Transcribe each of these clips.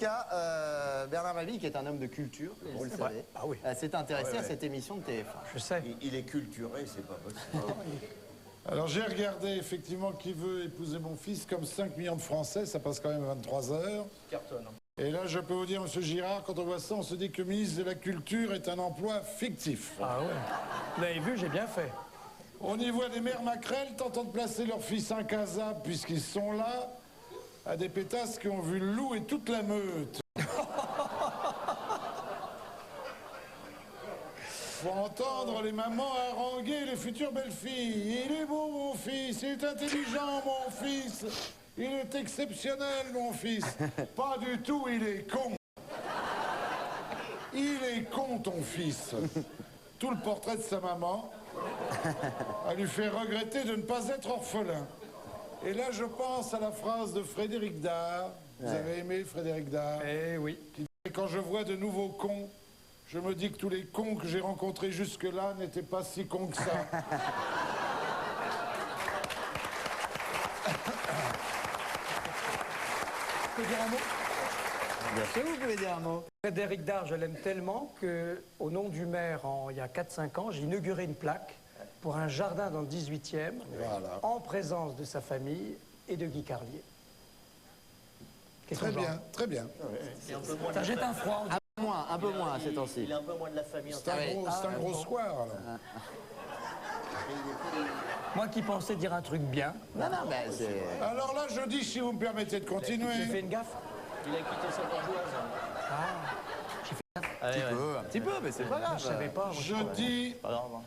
cas, Bernard Mabille, qui est un homme de culture, vous le savez, s'est intéressé à cette émission de TF1. Je sais. Il est culturé, c'est pas possible. Alors j'ai regardé effectivement Qui veut épouser mon fils, comme 5 millions de Français, ça passe quand même 23 heures. Cartonne. Et là, je peux vous dire, monsieur Girard, quand on voit ça, on se dit que ministre de la Culture est un emploi fictif. Ah ouais. Vous l'avez vu, j'ai bien fait. On y voit des mères maquerelles tentant de placer leur fils incasable, puisqu'ils sont là, à des pétasses qui ont vu le loup et toute la meute. Faut entendre les mamans haranguer les futures belles-filles. Il est beau, mon fils, il est intelligent, mon fils. Il est exceptionnel, mon fils. Pas du tout, il est con. Il est con, ton fils. Tout le portrait de sa maman a lui fait regretter de ne pas être orphelin. Et là, je pense à la phrase de Frédéric Dard. Vous avez aimé Frédéric Dard? Eh oui. Qui dit, quand je vois de nouveaux cons, je me dis que tous les cons que j'ai rencontrés jusque-là n'étaient pas si cons que ça. Je peux dire un mot? Bien sûr, vous pouvez dire un mot. Frédéric Dard, je l'aime tellement qu'au nom du maire, il y a 4-5 ans, j'ai inauguré une plaque pour un jardin dans le 18e, en présence de sa famille et de Guy Carlier. Très bien, très bien. Ça jette un froid. Un peu moins ces temps-ci. Il est un peu moins de la famille. C'est un gros square, alors. Moi qui pensais dire un truc bien. Non, non, mais c'est... Alors là, je dis, si vous me permettez de J'ai fait continuer. une gaffe. Il a quitté sa bourgeoise. Un petit peu, mais c'est pas grave. Je savais pas. Je dis, Pas grave. Hein.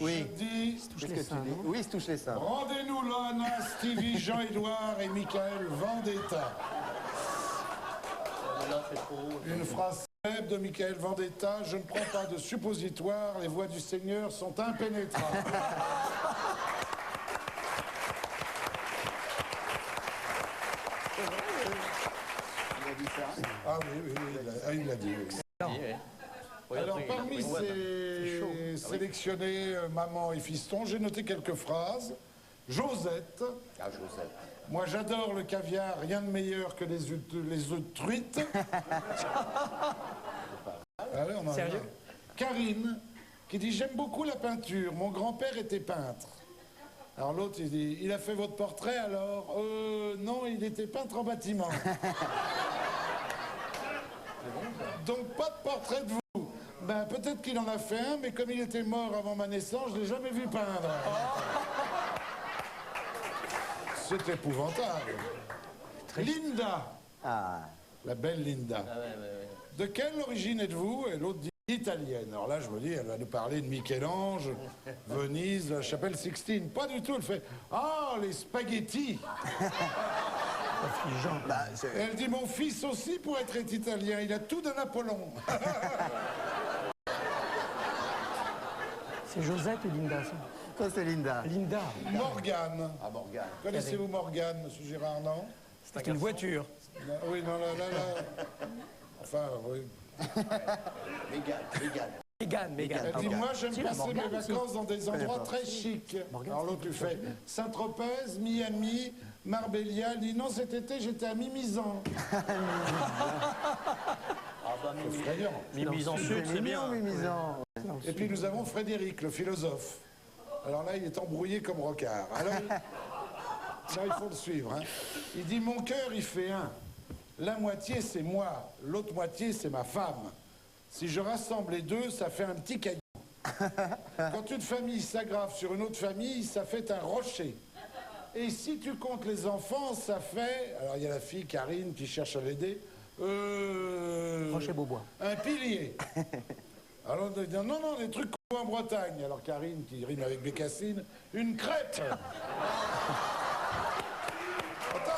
Oui. je dis, Qu'est-ce que tu dis? Oui, il se touche les seins. rendez-nous Loana, Stevie, Jean-Édouard et Michael Vendetta. Là, c'est trop haut. Une phrase célèbre de Michael Vendetta, je ne prends pas de suppositoire, les voies du Seigneur sont impénétrables. Il a dit ça. Ah oui, il l'a dit. Oui. Alors, parmi ces sélectionnés maman et fiston, j'ai noté quelques phrases. Josette. Ah, Josette. Moi, j'adore le caviar, rien de meilleur que les œufs de truite. Allez, on en Sérieux? a. Karine, qui dit « J'aime beaucoup la peinture, mon grand-père était peintre ». Alors l'autre, il dit « Il a fait votre portrait alors ?»« Non, il était peintre en bâtiment. » Donc pas de portrait de vous. Ben peut-être qu'il en a fait un, mais comme il était mort avant ma naissance, je l'ai jamais vu peindre. C'est épouvantable. Linda. Ah. La belle Linda. De quelle origine êtes-vous? Et l'autre dit italienne. Alors là, je me dis, elle va nous parler de Michel-Ange, Venise, la chapelle Sixtine. Pas du tout, elle fait « Ah, les spaghettis !» Elle dit « Mon fils aussi, pour être italien, il a tout de Napoléon. » C'est Josette ou Linda, ça? Ça, c'est Linda. Linda. Morgane. Ah, Morgane. Connaissez-vous Morgane, monsieur Girard, non? C'est une voiture. Non, oui, non, là. Enfin, oui. Mégane. Elle dit, moi, j'aime Si, la passer Morgane mes aussi. vacances dans des endroits très chics. Alors l'autre lui fait Saint-Tropez, Miami, Marbella. Elle dit, non, cet été, j'étais à Mimizan. Ah, bah, Mimizan en Sud, c'est bien. Mimizan. Et puis nous avons Frédéric, le philosophe. Alors là, il est embrouillé comme Rocard. Alors, là, il faut le suivre. Hein. Il dit, mon cœur, il fait un. La moitié, c'est moi. L'autre moitié, c'est ma femme. Si je rassemble les deux, ça fait un petit caillou. Quand une famille s'aggrave sur une autre famille, ça fait un rocher. Et si tu comptes les enfants, ça fait... Alors, il y a la fille, Karine, qui cherche à l'aider. Rocher Beaubois. Un pilier. Alors, on dit, non, les trucs qu'on voit en Bretagne. Alors, Karine, qui rime avec Bécassine, une crête. Attends.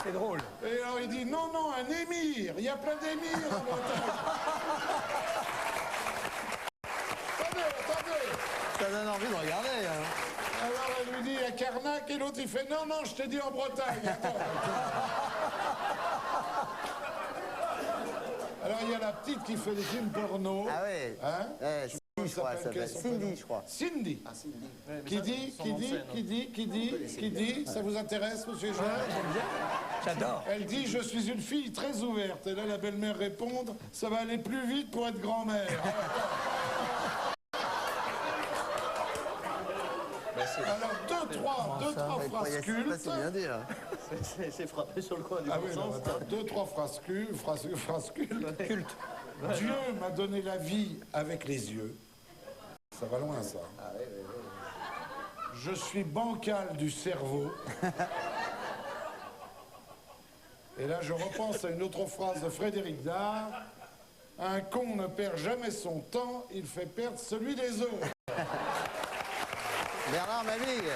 C'est drôle. Et alors, il dit, non, un émir. Il y a plein d'émirs en Bretagne. Attendez. Ça donne envie de regarder. Hein. Alors, elle lui dit à Carnac, et l'autre, il fait, non, je te dis en Bretagne. Attends. Alors, il y a la petite qui fait des films porno. Ah ouais. Hein? Cindy, je crois, ça s'appelle. Cindy, je crois. Cindy. Ah, Cindy. Qui dit, ça vous intéresse, monsieur Jean? J'aime bien. J'adore. Elle dit, je suis une fille très ouverte. Et là, la belle-mère répond, ça va aller plus vite pour être grand-mère. Alors, deux, trois phrases cultes. C'est bien dit, là. C'est frappé sur le coin du Ah bon oui, sens. non, attends, deux, trois phrases cultes. Culte. Dieu m'a donné la vie avec les yeux. Ça va loin, ça. Je suis bancal du cerveau. Et là, je repense à une autre phrase de Frédéric Dard. Un con ne perd jamais son temps, il fait perdre celui des autres. Bernard Mabille.